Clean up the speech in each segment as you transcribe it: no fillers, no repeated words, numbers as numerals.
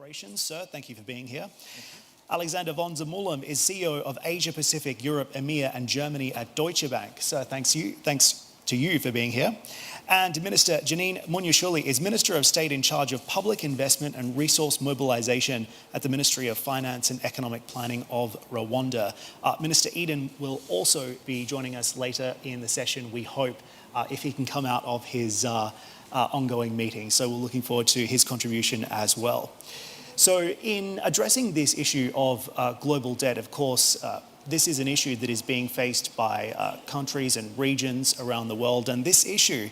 Operations. Sir, thank you for being here. Alexander von Zermulem is CEO of Asia Pacific, Europe, EMEA and Germany at Deutsche Bank. Sir, thanks to you for being here. And Minister Janine Munyashuli is Minister of State in charge of Public Investment and Resource Mobilization at the Ministry of Finance and Economic Planning of Rwanda. Minister Eden will also be joining us later in the session, we hope, if he can come out of his ongoing meeting. So we're looking forward to his contribution as well. So in addressing this issue of global debt, of course, this is an issue that is being faced by countries and regions around the world. And this issue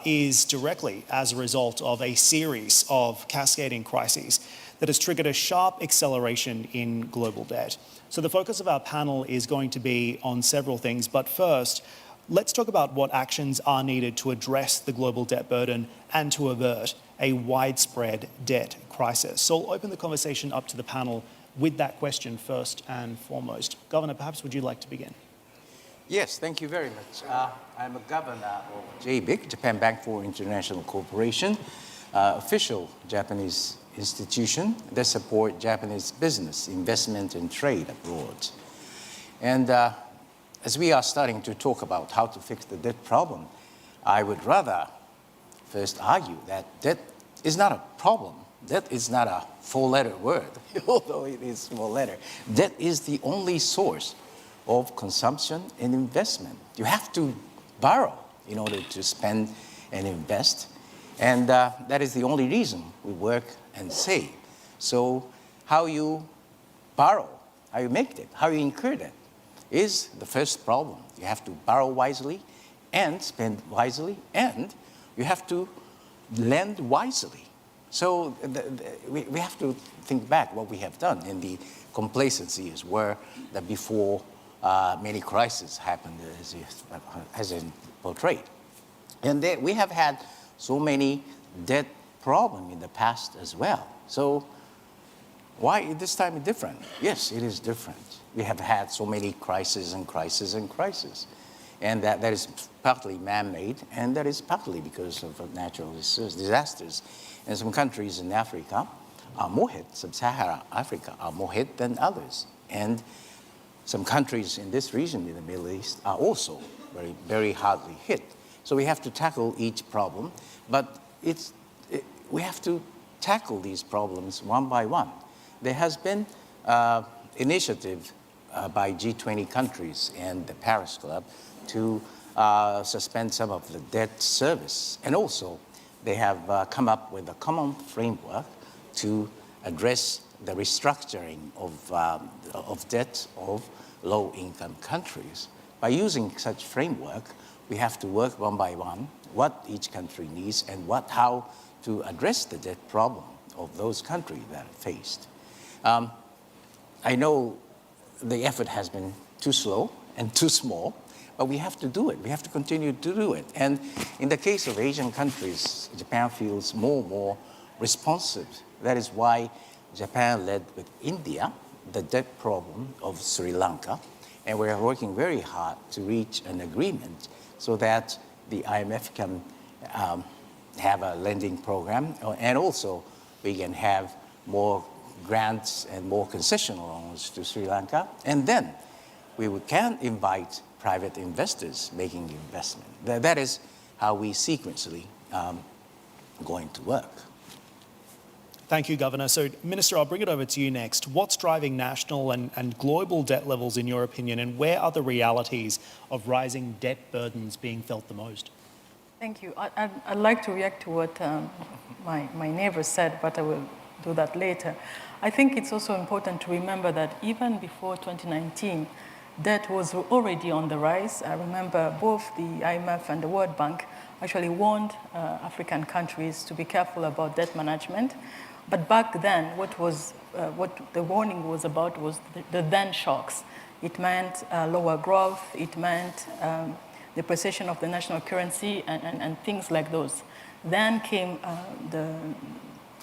is directly as a result of a series of cascading crises that has triggered a sharp acceleration in global debt. So the focus of our panel is going to be on several things. But first, let's talk about what actions are needed to address the global debt burden and to avert a widespread debt crisis. So I'll open the conversation up to the panel with that question first and foremost. Governor, perhaps would you like to begin? Yes, thank you very much. I'm a governor of JBIC, Japan Bank for International Cooperation, official Japanese institution that support Japanese business, investment and trade abroad. And as we are starting to talk about how to fix the debt problem, I would rather first argue that debt is not a problem. Debt is not a four-letter word, although it is four-letter. Debt is the only source of consumption and investment. You have to borrow in order to spend and invest. And that is the only reason we work and save. So how you borrow, how you make debt, how you incur debt is the first problem. You have to borrow wisely and spend wisely, and you have to lend wisely. So we have to think back what we have done in the complacency is where that before many crises happened as in portrayed. And we have had so many debt problems in the past as well. So why this time different? Yes, it is different. We have had so many crises and crises and crises. And that is partly man-made, and that is partly because of natural disasters. And some countries in Africa are more hit, sub-Saharan Africa are more hit than others. And some countries in this region in the Middle East are also very, very hardly hit. So we have to tackle each problem, but we have to tackle these problems one by one. There has been initiative by G20 countries and the Paris Club to suspend some of the debt service. And also, they have come up with a common framework to address the restructuring of debt of low-income countries. By using such framework, we have to work one by one what each country needs and how to address the debt problem of those countries that are faced. I know the effort has been too slow and too small, but we have to do it. We have to continue to do it. And in the case of Asian countries, Japan feels more and more responsive. That is why Japan led with India the debt problem of Sri Lanka. And we are working very hard to reach an agreement so that the IMF can have a lending program. And also we can have more grants and more concession loans to Sri Lanka. And then we can invite private investors making investment. That is how we sequentially going to work. Thank you, Governor. So, Minister, I'll bring it over to you next. What's driving national and global debt levels, in your opinion, and where are the realities of rising debt burdens being felt the most? Thank you. I'd like to react to what my neighbor said, but I will do that later. I think it's also important to remember that even before 2019, debt was already on the rise. I remember both the IMF and the World Bank actually warned African countries to be careful about debt management. But back then, what the warning was about was the then shocks. It meant lower growth, it meant depreciation of the national currency and things like those. Then came the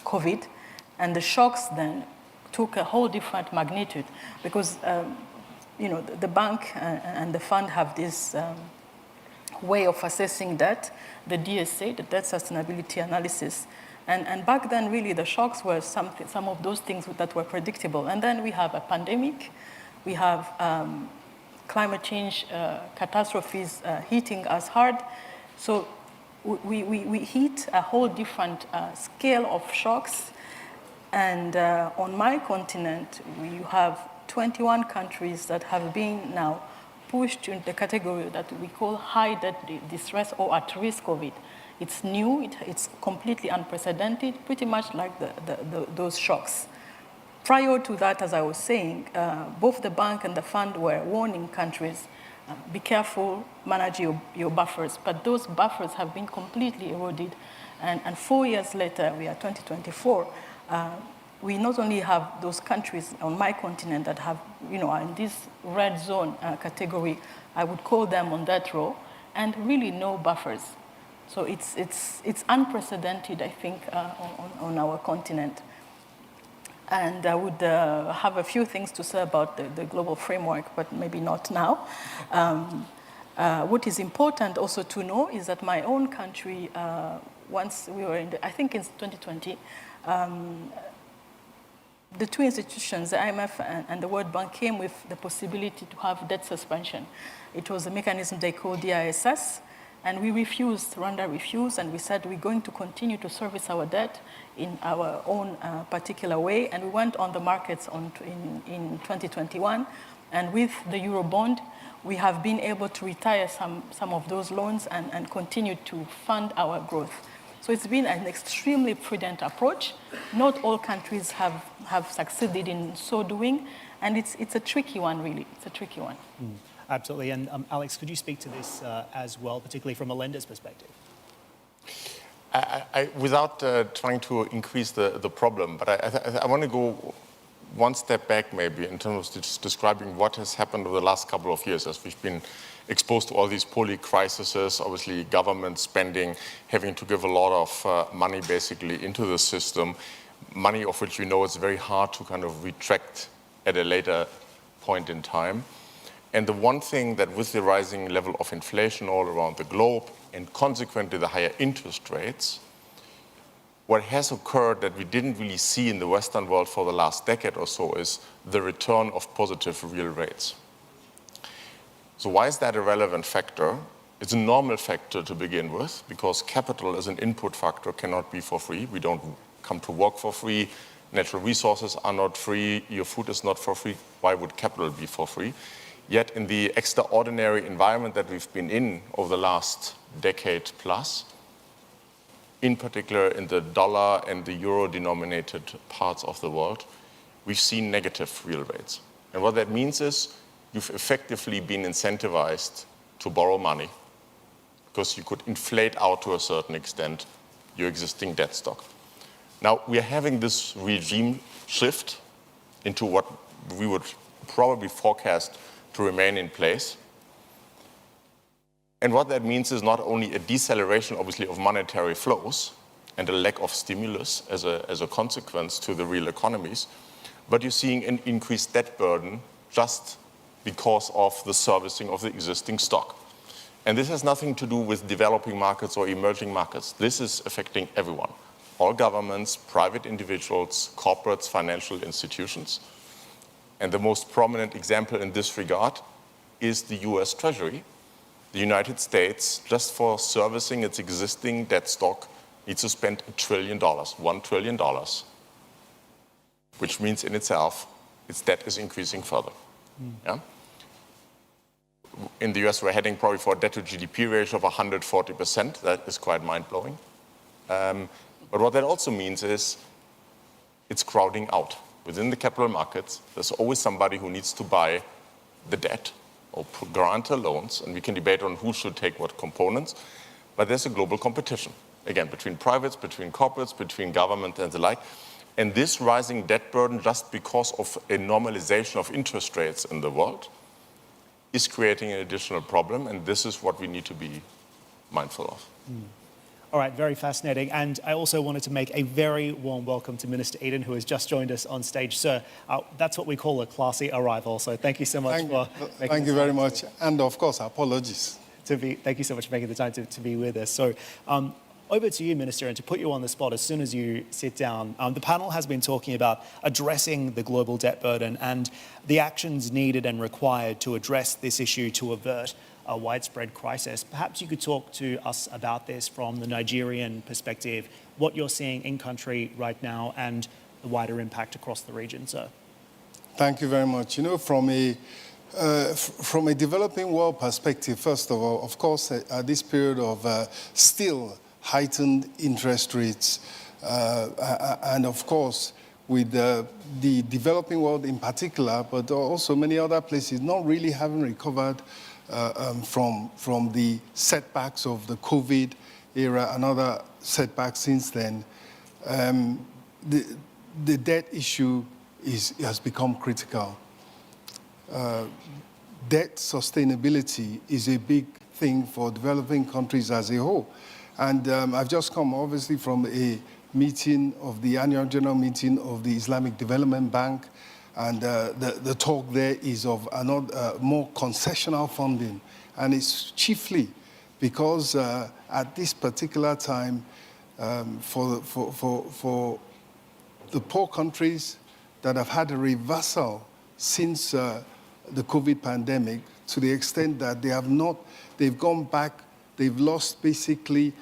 COVID, and the shocks then took a whole different magnitude because the bank and the fund have this way of assessing debt, the DSA, the debt sustainability analysis, And back then, really, the shocks were some of those things that were predictable. And then we have a pandemic, we have climate change catastrophes hitting us hard. So we hit a whole different scale of shocks. And on my continent, we have 21 countries that have been now pushed into the category that we call high debt distress or at risk of it. It's new, it's completely unprecedented, pretty much like those shocks. Prior to that, as I was saying, both the bank and the fund were warning countries, be careful, manage your buffers. But those buffers have been completely eroded. And 4 years later, we are 2024, we not only have those countries on my continent that have, are in this red zone category, I would call them on that row, and really no buffers. So it's unprecedented, I think, on our continent. And I would have a few things to say about the global framework, but maybe not now. What is important also to know is that my own country, once we were I think in 2020, the two institutions, the IMF and the World Bank, came with the possibility to have debt suspension. It was a mechanism they called DISS, and we refused, Rwanda refused, and we said we're going to continue to service our debt in our own particular way, and we went on the markets in 2021, and with the Eurobond, we have been able to retire some of those loans and continue to fund our growth. So it's been an extremely prudent approach. Not all countries have succeeded in so doing, and it's a tricky one, really. It's a tricky one. Absolutely. And Alex, could you speak to this as well, particularly from a lender's perspective? Without trying to increase the problem, but I want to go one step back maybe in terms of just describing what has happened over the last couple of years as we've been exposed to all these crises, obviously government spending, having to give a lot of money basically into the system, money of which it's very hard to kind of retract at a later point in time. And the one thing that with the rising level of inflation all around the globe and consequently the higher interest rates, what has occurred that we didn't really see in the Western world for the last decade or so is the return of positive real rates. So why is that a relevant factor? It's a normal factor to begin with because capital as an input factor cannot be for free. We don't come to work for free. Natural resources are not free. Your food is not for free. Why would capital be for free? Yet in the extraordinary environment that we've been in over the last decade plus, in particular in the dollar and the euro denominated parts of the world, we've seen negative real rates. And what that means is you've effectively been incentivized to borrow money because you could inflate out to a certain extent your existing debt stock. Now, we are having this regime shift into what we would probably forecast to remain in place. And what that means is not only a deceleration, obviously, of monetary flows and a lack of stimulus as a consequence to the real economies, but you're seeing an increased debt burden just because of the servicing of the existing stock. And this has nothing to do with developing markets or emerging markets. This is affecting everyone, all governments, private individuals, corporates, financial institutions. And the most prominent example in this regard is the US Treasury. The United States, just for servicing its existing debt stock, needs to spend $1 trillion, $1 trillion, which means in itself its debt is increasing further. Yeah? In the US, we're heading probably for a debt to GDP ratio of 140%. That is quite mind-blowing. But what that also means is it's crowding out. Within the capital markets, there's always somebody who needs to buy the debt or guarantor loans, and we can debate on who should take what components, but there's a global competition, again, between privates, between corporates, between government and the like. And this rising debt burden, just because of a normalization of interest rates in the world, is creating an additional problem, and this is what we need to be mindful of. All right, very fascinating. And I also wanted to make a very warm welcome to Minister Eden, who has just joined us on stage. Sir, that's what we call a classy arrival. So thank you so much for making Thank you very much. And of course, apologies. Thank you so much for making the time to be with us. So Over to you, Minister, and to put you on the spot as soon as you sit down. The panel has been talking about addressing the global debt burden and the actions needed and required to address this issue to avert a widespread crisis. Perhaps you could talk to us about this from the Nigerian perspective, what you're seeing in country right now and the wider impact across the region, sir. Thank you very much. You know, from a developing world perspective, first of all, of course, at this period of still heightened interest rates, and of course, with the developing world in particular, but also many other places not really having recovered from the setbacks of the COVID era and other setbacks since then, the debt issue has become critical. Debt sustainability is a big thing for developing countries as a whole. And I've just come, obviously, from a meeting of the annual general meeting of the Islamic Development Bank. And the talk there is of more concessional funding. And it's chiefly because at this particular time, for the poor countries that have had a reversal since the COVID pandemic, to the extent that they've gone back, they've lost basically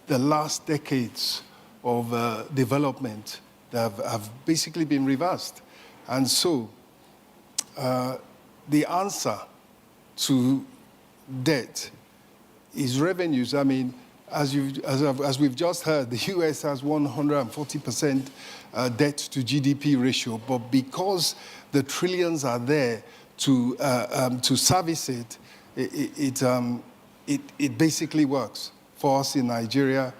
the last decades of development that have basically been reversed. And so the answer to debt is revenues. I mean, as we've just heard, the US has 140% debt to GDP ratio, but because the trillions are there to service it, it basically works. For us in Nigeria,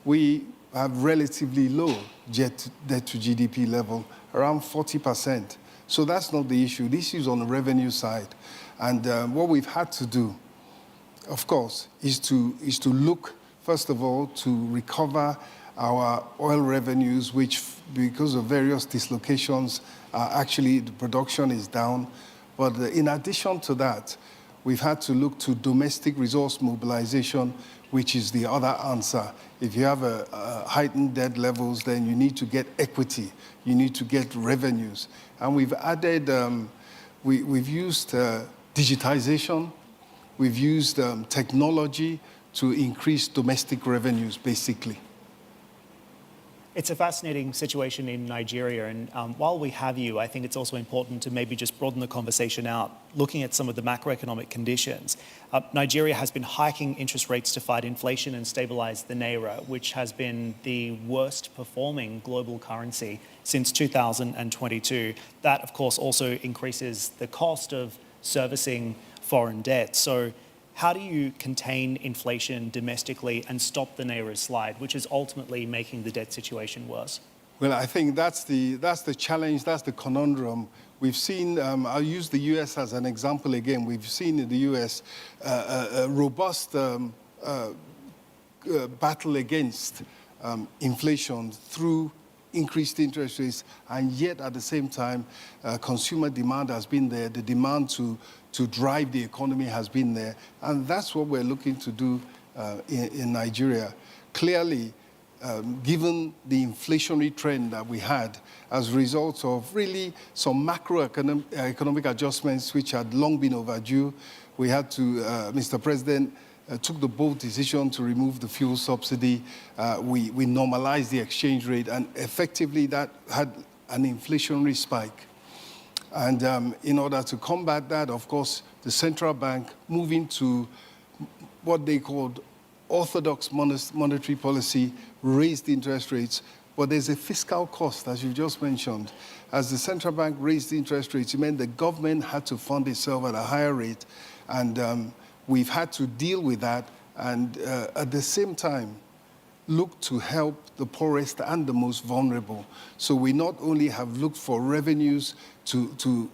we have relatively low debt to GDP level, around 40%. So that's not the issue. The issue is on the revenue side. And what we've had to do, of course, is to look, first of all, to recover our oil revenues, which, because of various dislocations, actually the production is down. But in addition to that, we've had to look to domestic resource mobilization, which is the other answer. If you have heightened debt levels, then you need to get equity. You need to get revenues. And we've added, we've used digitization. We've used technology to increase domestic revenues, basically. It's a fascinating situation in Nigeria, and while we have you, I think it's also important to maybe just broaden the conversation out, looking at some of the macroeconomic conditions. Nigeria has been hiking interest rates to fight inflation and stabilize the naira, which has been the worst performing global currency since 2022. That, of course, also increases the cost of servicing foreign debt. So how do you contain inflation domestically and stop the naira slide, which is ultimately making the debt situation worse? Well, I think that's the challenge, that's the conundrum. We've seen, I'll use the US as an example again. We've seen in the US a robust battle against inflation through increased interest rates, and yet at the same time, consumer demand has been there. The demand to drive the economy has been there. And that's what we're looking to do in Nigeria. Clearly, given the inflationary trend that we had as a result of really some macroeconomic adjustments which had long been overdue, we had to, Mr. President took the bold decision to remove the fuel subsidy. We normalized the exchange rate, and effectively that had an inflationary spike. And in order to combat that, of course, the central bank moving to what they called orthodox monetary policy, raised interest rates. But there's a fiscal cost, as you just mentioned. As the central bank raised interest rates, it meant the government had to fund itself at a higher rate. And we've had to deal with that. And at the same time, look to help the poorest and the most vulnerable. So we not only have looked for revenues to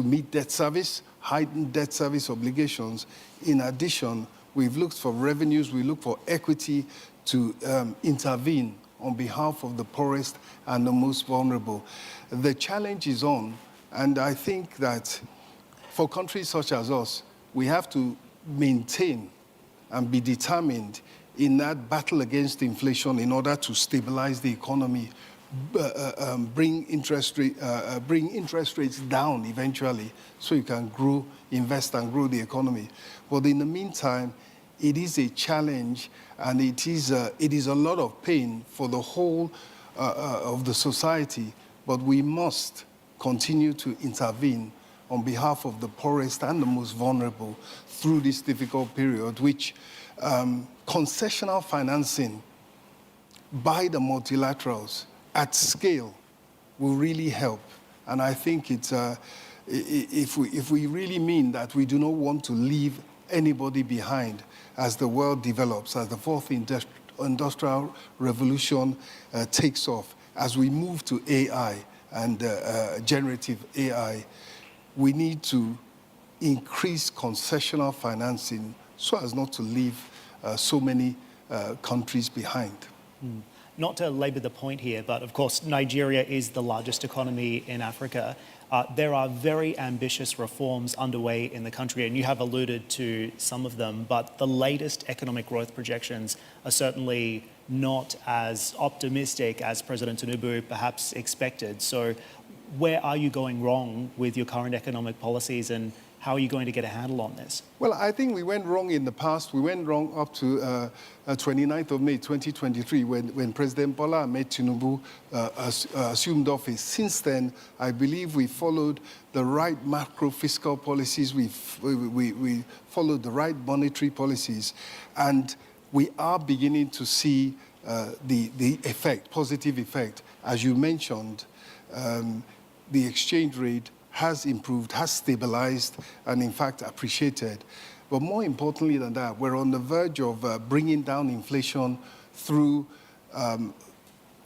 meet debt service, heightened debt service obligations. In addition, we've looked for revenues, we look for equity to intervene on behalf of the poorest and the most vulnerable. The challenge is on, and I think that for countries such as us, we have to maintain and be determined in that battle against inflation in order to stabilize the economy, bring interest rates down eventually so you can grow, invest and grow the economy. But in the meantime, it is a challenge and it is a lot of pain for the whole of the society, but we must continue to intervene on behalf of the poorest and the most vulnerable through this difficult period, which concessional financing by the multilaterals at scale will really help. And I think it's, if we really mean that we do not want to leave anybody behind as the world develops, as the fourth industrial revolution takes off, as we move to AI and generative AI, we need to increase concessional financing so as not to leave so many countries behind. Not to labor the point here, but of course, Nigeria is the largest economy in Africa. There are very ambitious reforms underway in the country, and you have alluded to some of them, but the latest economic growth projections are certainly not as optimistic as President Tinubu perhaps expected. So where are you going wrong with your current economic policies, and how are you going to get a handle on this? Well, I think we went wrong in the past. We went wrong up to 29th of May 2023 when President Bola Ahmed Tinubu assumed office. Since then, I believe we followed the right macro fiscal policies. We followed the right monetary policies. And we are beginning to see the effect, positive effect. As you mentioned, the exchange rate has improved, has stabilized, and in fact appreciated. But more importantly than that, we're on the verge of bringing down inflation through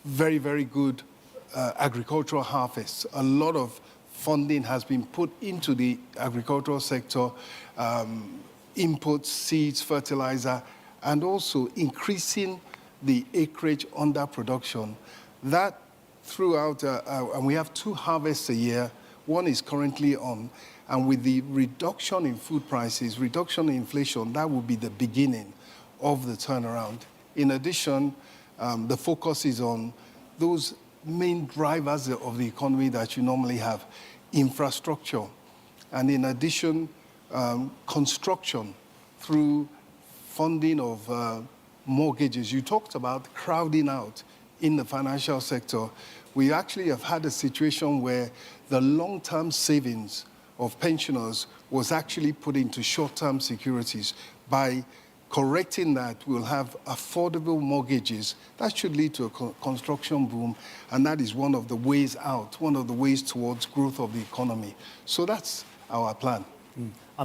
very, very good agricultural harvests. A lot of funding has been put into the agricultural sector, inputs, seeds, fertilizer, and also increasing the acreage under production. That throughout, and we have 2 harvests a year. One is currently on, and with the reduction in food prices, reduction in inflation, that will be the beginning of the turnaround. In addition, the focus is on those main drivers of the economy that you normally have, infrastructure, and in addition, construction through funding of mortgages. You talked about crowding out in the financial sector. We actually have had a situation where the long-term savings of pensioners was actually put into short-term securities. By correcting that, we'll have affordable mortgages. That should lead to a construction boom, and that is one of the ways out, one of the ways towards growth of the economy. So that's our plan.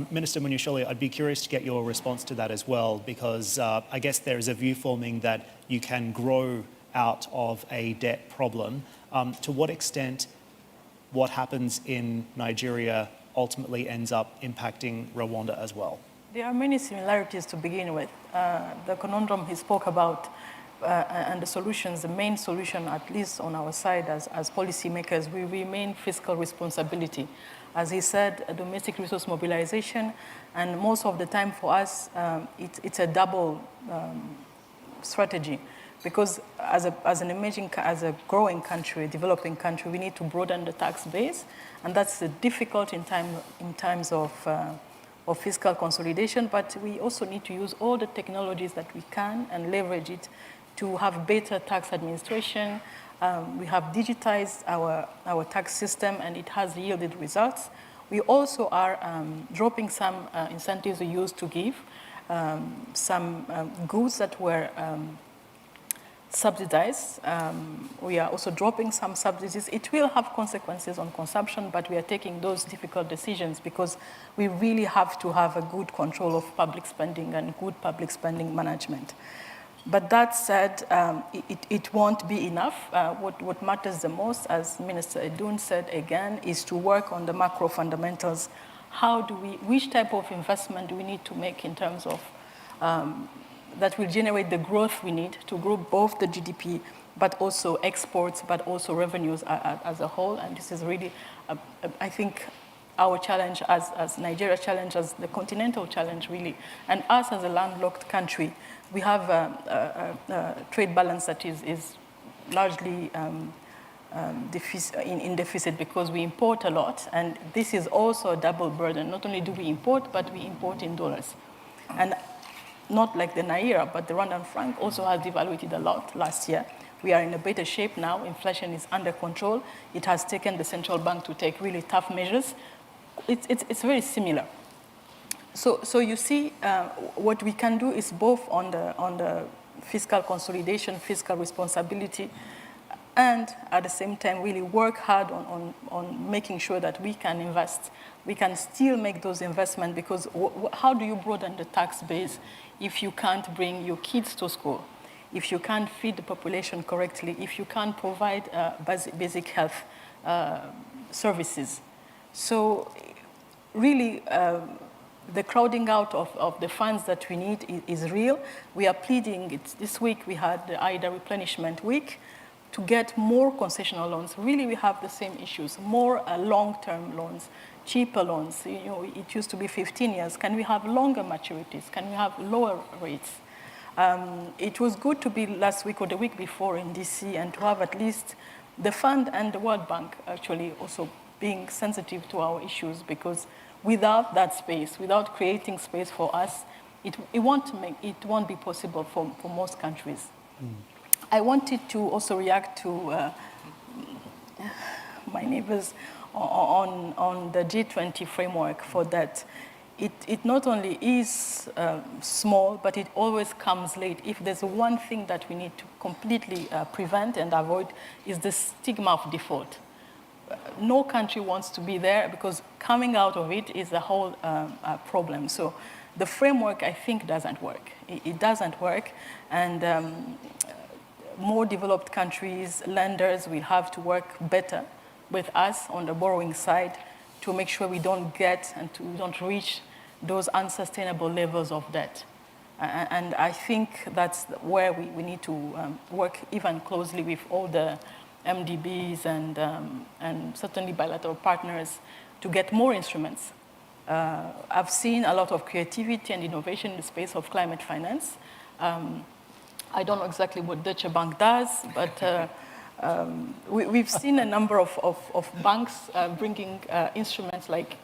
Minister Munyasholi, I'd be curious to get your response to that as well, because I guess there is a view forming that you can grow out of a debt problem. To what extent what happens in Nigeria ultimately ends up impacting Rwanda as well? There are many similarities to begin with. The conundrum he spoke about and the solutions, the main solution, at least on our side as policymakers, we remain fiscal responsibility. As he said, domestic resource mobilization, and most of the time for us, it's a double strategy. Because as a growing country, a developing country, we need to broaden the tax base, and that's difficult in times of fiscal consolidation. But we also need to use all the technologies that we can and leverage it to have better tax administration. We have digitized our tax system, and it has yielded results. We also are dropping some incentives we used to give, some goods that were subsidized. We are also dropping some subsidies. It will have consequences on consumption, but we are taking those difficult decisions because we really have to have a good control of public spending and good public spending management. But that said, it won't be enough. What matters the most, as Minister Edun said again, is to work on the macro fundamentals. Which type of investment do we need to make in terms of that will generate the growth we need to grow both the GDP, but also exports, but also revenues as a whole. And this is really, I think, our challenge as Nigeria's challenge, as the continental challenge, really. And us as a landlocked country, we have a trade balance that is largely in deficit because we import a lot. And this is also a double burden. Not only do we import, but we import in dollars. And not like the Naira, but the Rwandan franc also has devaluated a lot last year. We are in a better shape now. Inflation is under control. It has taken the central bank to take really tough measures. It's very similar. So you see, what we can do is both on the fiscal consolidation, fiscal responsibility, and at the same time really work hard on making sure that we can invest. We can still make those investments because how do you broaden the tax base if you can't bring your kids to school, if you can't feed the population correctly, if you can't provide basic health services? So really, the crowding out of the funds that we need is real. We are pleading, this week we had the IDA replenishment week, to get more concessional loans. Really, we have the same issues, more long-term loans, cheaper loans. You know, it used to be 15 years. Can we have longer maturities? Can we have lower rates? It was good to be last week or the week before in DC and to have at least the fund and the World Bank actually also being sensitive to our issues, because without that space, without creating space for us, it won't be possible for most countries. I wanted to also react to my neighbors on the G20 framework for that. It not only is small, but it always comes late. If there's one thing that we need to completely prevent and avoid is the stigma of default. No country wants to be there because coming out of it is a whole problem. So the framework, I think, doesn't work. It doesn't work, and more developed countries, lenders will have to work better with us on the borrowing side to make sure we don't get and we don't reach those unsustainable levels of debt. And I think that's where we need to work even closely with all the MDBs and certainly bilateral partners to get more instruments. I've seen a lot of creativity and innovation in the space of climate finance. I don't know exactly what Deutsche Bank does, but we've seen a number of banks bringing instruments like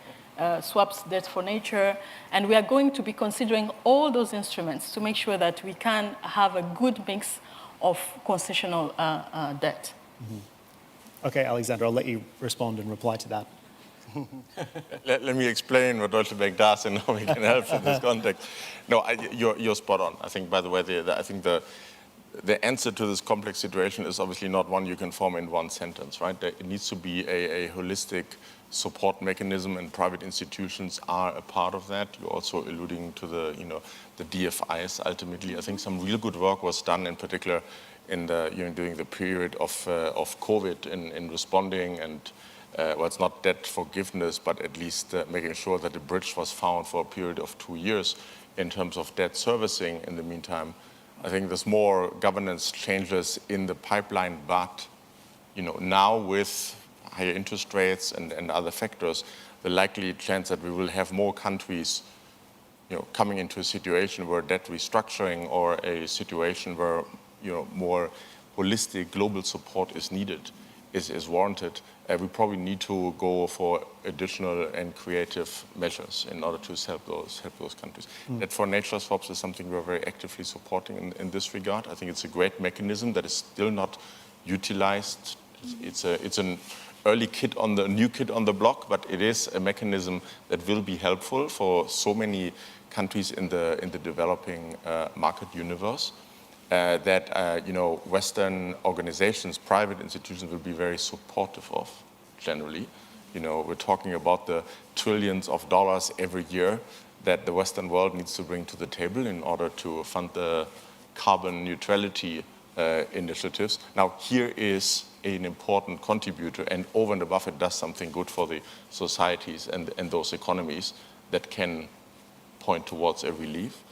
swaps, debt for nature, and we are going to be considering all those instruments to make sure that we can have a good mix of concessional debt. Mm-hmm. Okay, Alexander, I'll let you respond and reply to that. Let me explain what Deutsche Bank does and how we can help in this context. No, you're spot on. I think, by the way, I think the answer to this complex situation is obviously not one you can form in one sentence, right? It needs to be a holistic support mechanism, and private institutions are a part of that. You're also alluding to the DFIs. Ultimately, I think some real good work was done, in particular, during the period of COVID in responding and. Well, it's not debt forgiveness, but at least making sure that a bridge was found for a period of 2 years in terms of debt servicing. In the meantime, I think there's more governance changes in the pipeline, but now with higher interest rates and other factors, the likely chance that we will have more countries coming into a situation where debt restructuring or a situation where more holistic global support is needed is warranted. We probably need to go for additional and creative measures in order to help those countries. That for nature swaps is something we're very actively supporting in this regard. I think it's a great mechanism that is still not utilized. It's an new kid on the block, but it is a mechanism that will be helpful for so many countries in the developing market universe. That Western organizations, private institutions will be very supportive of, generally. We're talking about the trillions of dollars every year that the Western world needs to bring to the table in order to fund the carbon neutrality initiatives. Now, here is an important contributor, and over and above it does something good for the societies and those economies that can point towards a relief.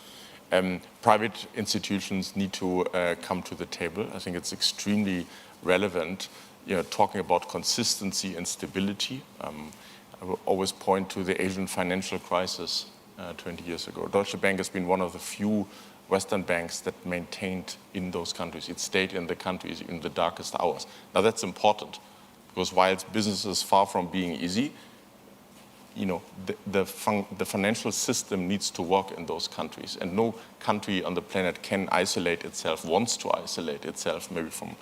Private institutions need to come to the table. I think it's extremely relevant, talking about consistency and stability. will always point to the Asian financial crisis 20 years ago. Deutsche Bank has been one of the few Western banks that maintained in those countries. It stayed in the countries in the darkest hours. Now that's important, because while business is far from being easy, the financial system needs to work in those countries, and no country on the planet can isolate itself, wants to isolate itself, maybe from,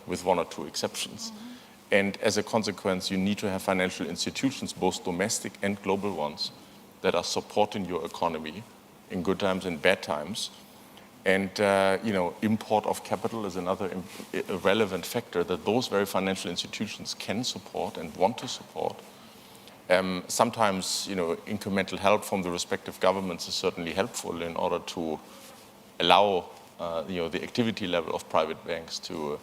with one or two exceptions. Mm-hmm. And as a consequence, you need to have financial institutions, both domestic and global ones, that are supporting your economy in good times and bad times. And import of capital is another relevant factor that those very financial institutions can support and want to support. Sometimes, incremental help from the respective governments is certainly helpful in order to allow, the activity level of private banks to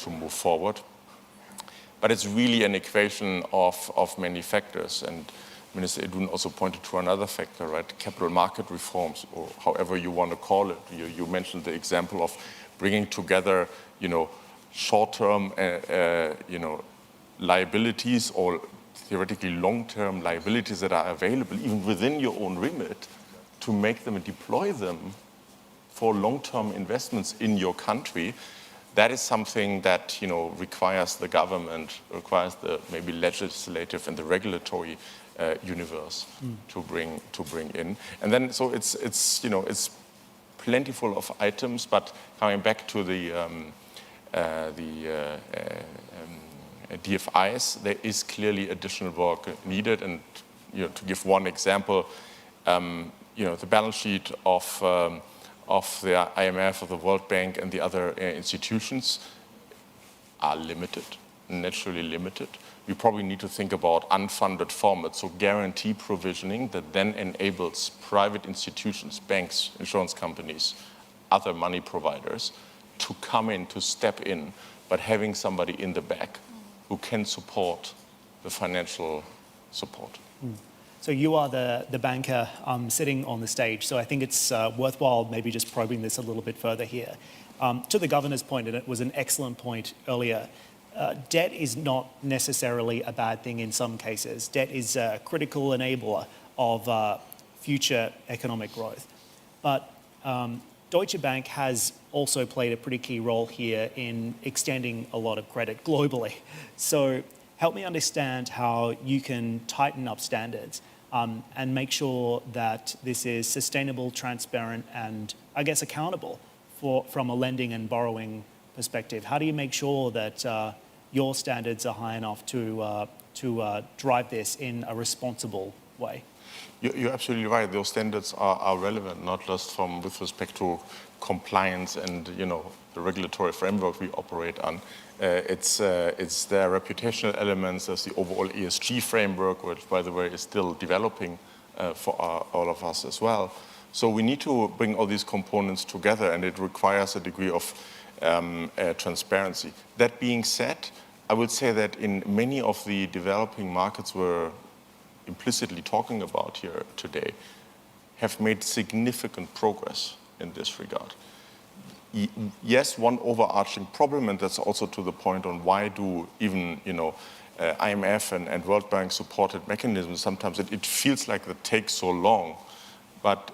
move forward. But it's really an equation of many factors. And Minister Edun also pointed to another factor, right? Capital market reforms, or however you want to call it. You mentioned the example of bringing together, short-term, liabilities, or theoretically long-term liabilities that are available even within your own remit, to make them and deploy them for long-term investments in your country. That is something that requires the government, requires the maybe legislative and the regulatory universe to bring in. And then so it's plentiful of items, but coming back to the DFIs, there is clearly additional work needed. And to give one example, the balance sheet of the IMF, of the World Bank, and the other institutions are limited, naturally limited. We probably need to think about unfunded formats, so guarantee provisioning that then enables private institutions, banks, insurance companies, other money providers to come in, to step in, but having somebody in the back who can support the financial support. So you are the banker sitting on the stage, so I think it's worthwhile maybe just probing this a little bit further here. To the governor's point, and it was an excellent point earlier, debt is not necessarily a bad thing in some cases. Debt is a critical enabler of future economic growth. But Deutsche Bank has also played a pretty key role here in extending a lot of credit globally. So help me understand how you can tighten up standards and make sure that this is sustainable, transparent, and I guess accountable from a lending and borrowing perspective. How do you make sure that your standards are high enough to drive this in a responsible way? You're absolutely right. Those standards are relevant, not just with respect to compliance and the regulatory framework we operate on. It's their reputational elements. There's the overall ESG framework, which, by the way, is still developing for all of us as well. So we need to bring all these components together, and it requires a degree of transparency. That being said, I would say that in many of the developing markets we're implicitly talking about here today have made significant progress in this regard. Yes, one overarching problem, and that's also to the point on why do even IMF and World Bank supported mechanisms, sometimes it feels like it takes so long. But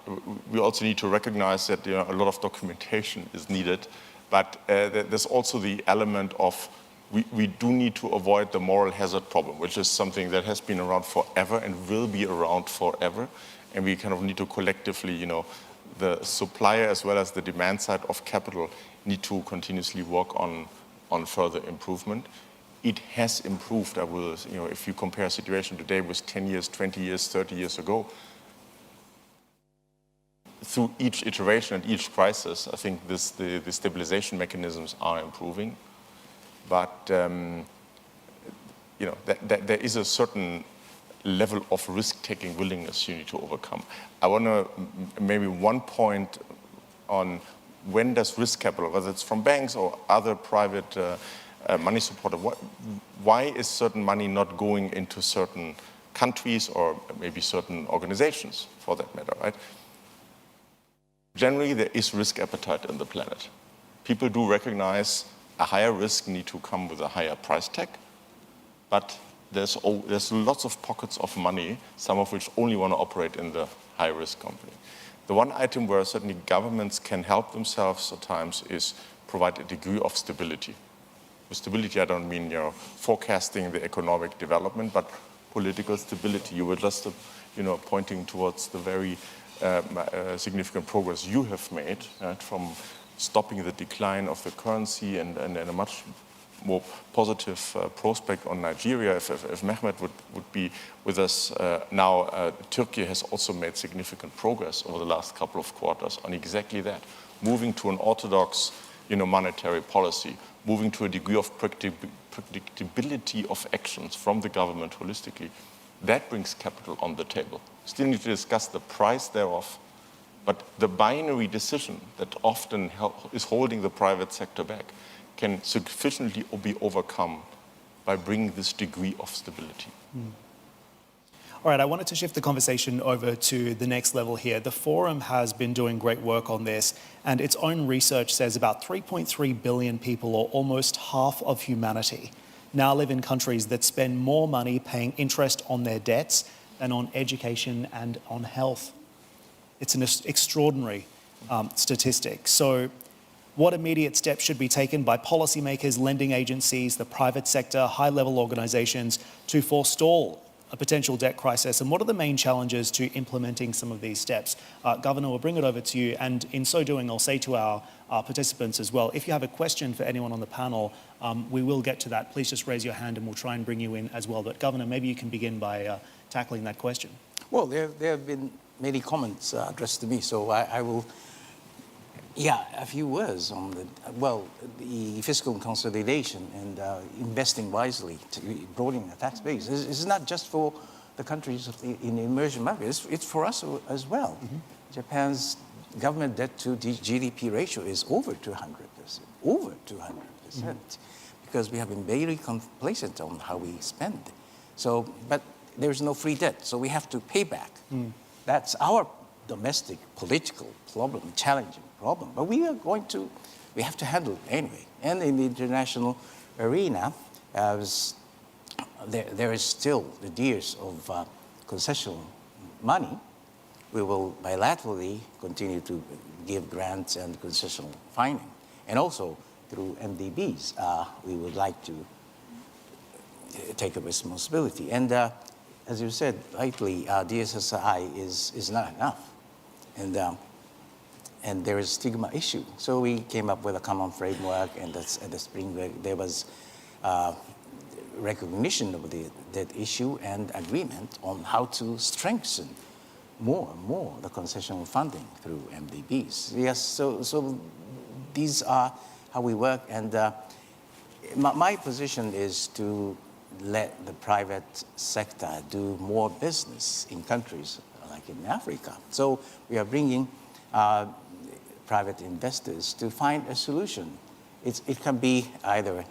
we also need to recognize that a lot of documentation is needed. But there's also the element of we do need to avoid the moral hazard problem, which is something that has been around forever and will be around forever. And we kind of need to collectively, the supplier as well as the demand side of capital need to continuously work on further improvement. It has improved, if you compare a situation today with 10 years, 20 years, 30 years ago, through each iteration and each crisis, I think the stabilization mechanisms are improving. But there is a certain level of risk-taking willingness you need to overcome. I want to maybe one point on when does risk capital, whether it's from banks or other private money supporter, why is certain money not going into certain countries or maybe certain organizations for that matter, right? Generally, there is risk appetite in the planet. People do recognize a higher risk need to come with a higher price tag, but there's lots of pockets of money, some of which only want to operate in the high-risk company. The one item where certainly governments can help themselves at times is provide a degree of stability. With stability, I don't mean forecasting the economic development, but political stability. You were just pointing towards the very significant progress you have made, right, from stopping the decline of the currency and a much more positive prospect on Nigeria. If Mehmet would be with us now, Turkey has also made significant progress over the last couple of quarters on exactly that, moving to an orthodox monetary policy, moving to a degree of predictability of actions from the government holistically. That brings capital on the table. Still need to discuss the price thereof, but the binary decision that often is holding the private sector back can sufficiently be overcome by bringing this degree of stability. All right, I wanted to shift the conversation over to the next level here. The Forum has been doing great work on this, and its own research says about 3.3 billion people, or almost half of humanity, now live in countries that spend more money paying interest on their debts than on education and on health. It's an extraordinary statistic. So what immediate steps should be taken by policymakers, lending agencies, the private sector, high-level organizations to forestall a potential debt crisis? And what are the main challenges to implementing some of these steps? Governor, we'll bring it over to you. And in so doing, I'll say to our participants as well, if you have a question for anyone on the panel, we will get to that. Please just raise your hand and we'll try and bring you in as well. But Governor, maybe you can begin by tackling that question. Well, there have been many comments addressed to me, so I will, a few words on the fiscal consolidation and investing wisely to broaden the tax base. It's not just for the countries in the emerging markets, it's for us as well. Mm-hmm. Japan's government debt to GDP ratio is over 200%, because we have been very complacent on how we spend. So, but there's no free debt, so we have to pay back. That's our domestic political problem, challenging problem. But we have to handle it anyway. And in the international arena, there is still the years of concessional money. We will bilaterally continue to give grants and concessional funding. And also through MDBs, we would like to take a responsibility. And as you said rightly, DSSI is not enough. And there is a stigma issue. So we came up with a common framework, and at the spring there was recognition of that issue and agreement on how to strengthen more and more the concessional funding through MDBs. Yes, so these are how we work, and my position is to let the private sector do more business in countries like in Africa. So we are bringing private investors to find a solution. It can be either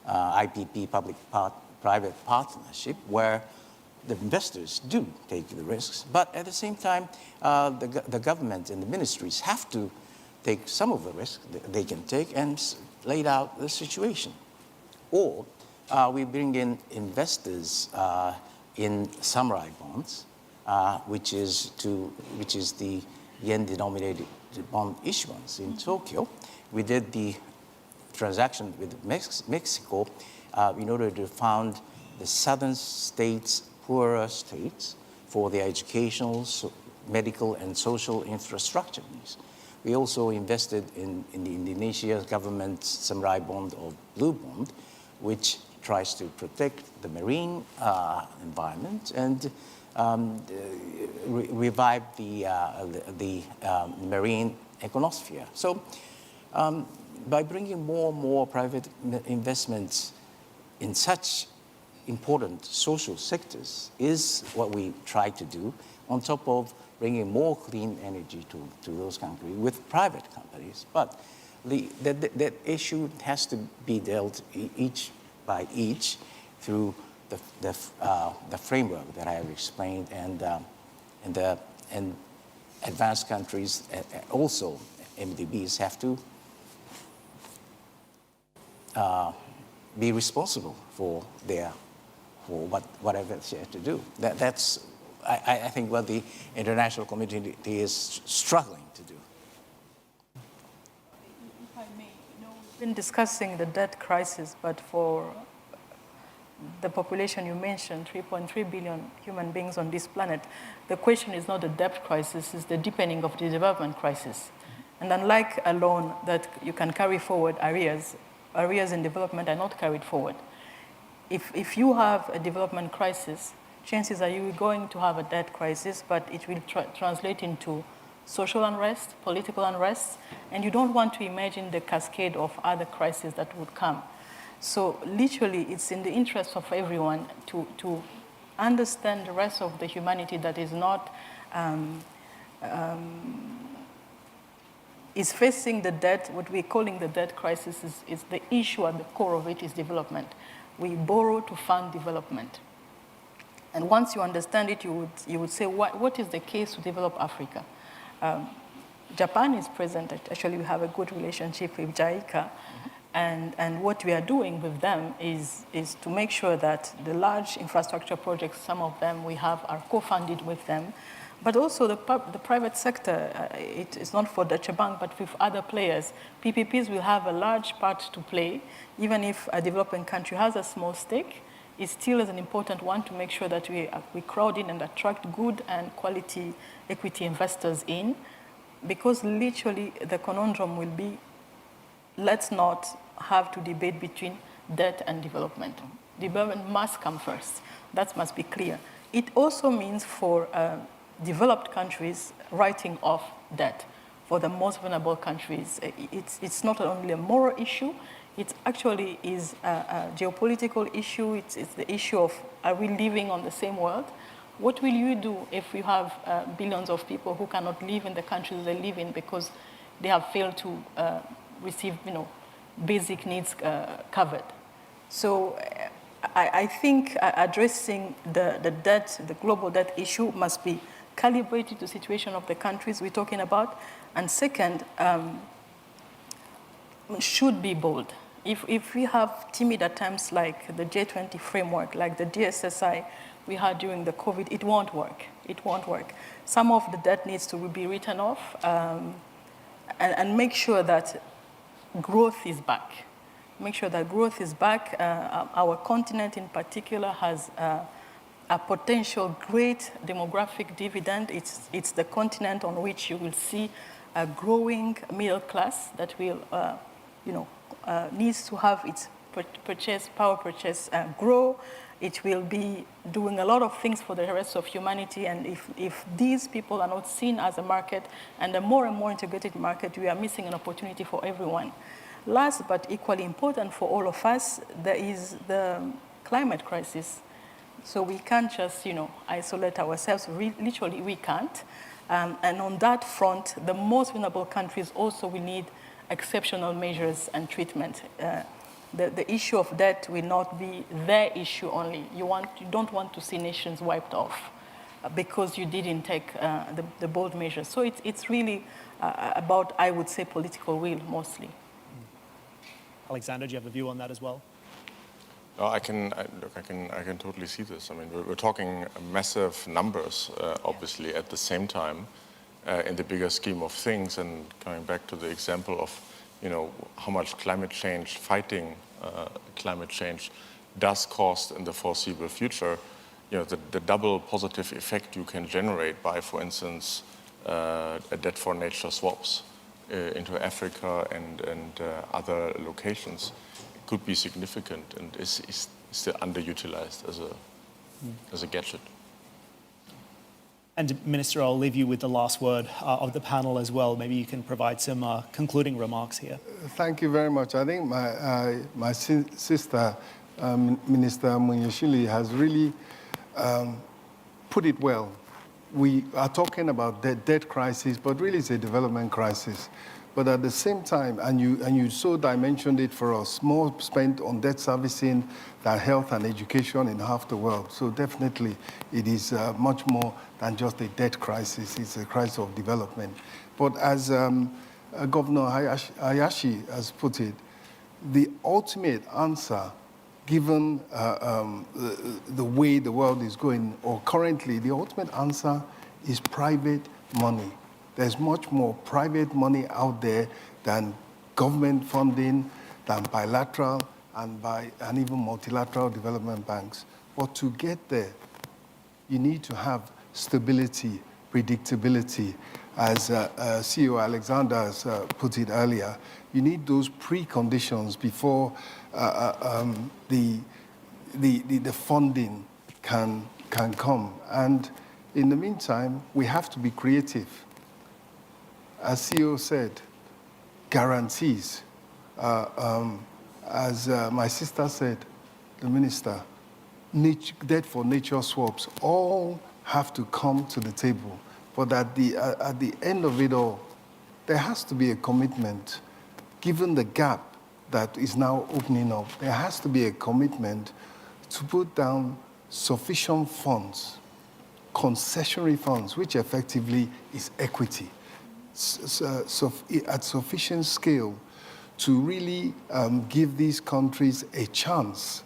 IPP, public-private partnership, where the investors do take the risks, but at the same time, the government and the ministries have to take some of the risk that they can take and lay out the situation. Or we bring in investors in samurai bonds, which is the yen-denominated bond issuance in Tokyo. We did the transaction with Mexico in order to fund the southern states, poorer states, for their educational, medical, and social infrastructure needs. We also invested in the Indonesia government's samurai bond or blue bond, which tries to protect the marine environment and revive the marine econosphere. So by bringing more and more private investments in such important social sectors is what we try to do, on top of bringing more clean energy to those countries with private companies. But that issue has to be dealt each by each through the framework that I have explained, and advanced countries also MDBs have to be responsible for their for whatever she has to do. That's, I think, what the international community is struggling to do. If I may, we've been discussing the debt crisis, but for the population you mentioned, 3.3 billion human beings on this planet, the question is not the debt crisis, it's the deepening of the development crisis. And unlike a loan that you can carry forward arrears in development are not carried forward. If you have a development crisis, chances are you're going to have a debt crisis, but it will translate into social unrest, political unrest, and you don't want to imagine the cascade of other crises that would come. So literally, it's in the interest of everyone to understand the rest of the humanity that is not, is facing the debt. What we're calling the debt crisis is the issue at the core of it is development. We borrow to fund development. And once you understand it, you would say, what is the case to develop Africa? Japan is present. Actually, we have a good relationship with JICA. And what we are doing with them is to make sure that the large infrastructure projects, some of them we have, are co-funded with them. But also the private sector, it is not for Deutsche Bank, but with other players. PPPs will have a large part to play. Even if a developing country has a small stake, it still is an important one to make sure that we crowd in and attract good and quality equity investors in. Because literally the conundrum will be, let's not have to debate between debt and development. Development must come first. That must be clear. It also means for developed countries writing off debt. For the most vulnerable countries, it's not only a moral issue, it actually is a geopolitical issue. It's the issue of, are we living on the same world? What will you do if you have billions of people who cannot live in the countries they live in because they have failed to receive, basic needs covered? So I think addressing the debt, the global debt issue must be calibrated to the situation of the countries we're talking about. And second, should be bold. If we have timid attempts like the J20 framework, like the DSSI we had during the COVID, it won't work. It won't work. Some of the debt needs to be written off and make sure that growth is back. Make sure that growth is back. Our continent in particular has a potential great demographic dividend. It's the continent on which you will see a growing middle class that will, needs to have its power purchase grow. It will be doing a lot of things for the rest of humanity. And if these people are not seen as a market and a more and more integrated market, we are missing an opportunity for everyone. Last but equally important for all of us, there is the climate crisis. So we can't just, isolate ourselves. Literally, we can't. And on that front, the most vulnerable countries also will need exceptional measures and treatment. The issue of debt will not be their issue only. You don't want to see nations wiped off because you didn't take the bold measures. So it's really about, I would say, political will mostly. Alexander, do you have a view on that as well? No, I can totally see this. I mean, we're talking massive numbers, obviously, at the same time, in the bigger scheme of things. And coming back to the example of, how much climate change, fighting climate change does cost in the foreseeable future, the double positive effect you can generate by, for instance, a debt for nature swaps into Africa and other locations could be significant and is still underutilized as a gadget. And Minister, I'll leave you with the last word of the panel as well. Maybe you can provide some concluding remarks here. Thank you very much. I think my sister, Minister Munyashili, has really put it well. We are talking about the debt crisis, but really it's a development crisis. But at the same time, and you so dimensioned it for us, more spent on debt servicing than health and education in half the world. So definitely it is much more than just a debt crisis. It's a crisis of development. But as Governor Hayashi has put it, the ultimate answer given the way the world is going, or currently, the ultimate answer is private money. There's much more private money out there than government funding, than bilateral and even multilateral development banks. But to get there, you need to have stability, predictability. As CEO Alexander has put it earlier, you need those preconditions before the funding can come. And in the meantime, we have to be creative. As CEO said, guarantees. As my sister said, the minister, debt for nature swaps, all have to come to the table. But at the end of it all, there has to be a commitment. Given the gap that is now opening up, there has to be a commitment to put down sufficient funds, concessionary funds, which effectively is equity, at sufficient scale to really give these countries a chance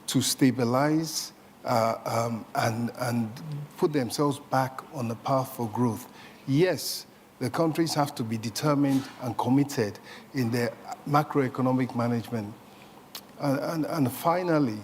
to stabilize and put themselves back on the path for growth. Yes, the countries have to be determined and committed in their macroeconomic management. And finally,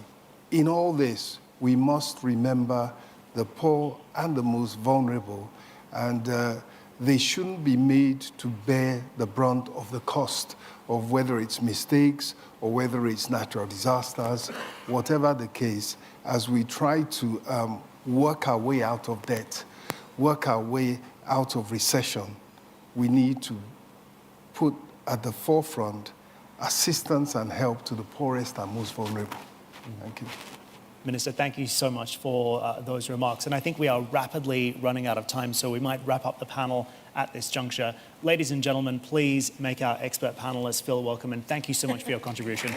in all this, we must remember the poor and the most vulnerable, and they shouldn't be made to bear the brunt of the cost of whether it's mistakes or whether it's natural disasters, whatever the case, as we try to work our way out of debt, work our way out of recession, we need to put at the forefront assistance and help to the poorest and most vulnerable. Thank you. Minister, thank you so much for those remarks. And I think we are rapidly running out of time, so we might wrap up the panel at this juncture. Ladies and gentlemen, please make our expert panelists feel welcome, and thank you so much for your contribution.